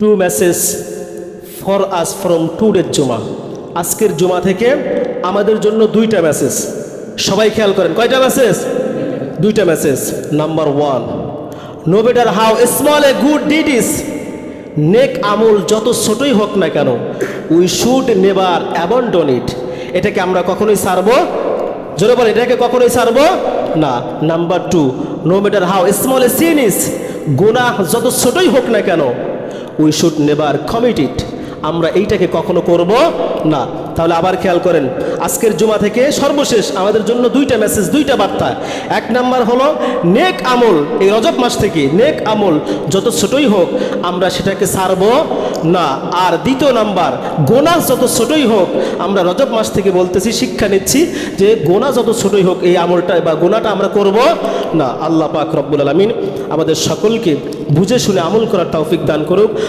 two messages for us from today's জুমা। আজকের জুমা থেকে আমাদের জন্য দুইটা মেসেজ। সবাই খেয়াল করেন, কয়টা মেসেজ? দুইটা message. Number one, no matter how small a good deed is, নেক আমল যত ছোটই হোক না কেন, we should never abandon it, এটাকে আমরা কখনোই ছাড়বো, জোরে বলে, এটাকে কখনোই ছাড়বো না। Number two, no matter how small a sin is, গুনাহ যত ছোটই হোক না কেন, we should never commit it, আমরা এইটাকে কখনো করব না। তাহলে আবার খেয়াল করেন, আজকের জুমা থেকে সর্বশেষ আমাদের জন্য দুইটা মেসেজ, দুইটা বার্তা। এক নাম্বার হলো নেক আমল, এই রজব মাস থেকে নেক আমল যত ছোটই হোক আমরা সেটাকে ছাড়ব না। আর দ্বিতীয় নাম্বার, গোনা যত ছোটই হোক, আমরা রজব মাস থেকে বলতেছি, শিক্ষা নিচ্ছি যে গোনা যত ছোটই হোক এই আমলটা বা গোনাটা আমরা করব না। আল্লাহ পাক রব্বুল আলামিন আমাদের সকলকে বুঝে শুনে আমল করার তৌফিক দান করুক।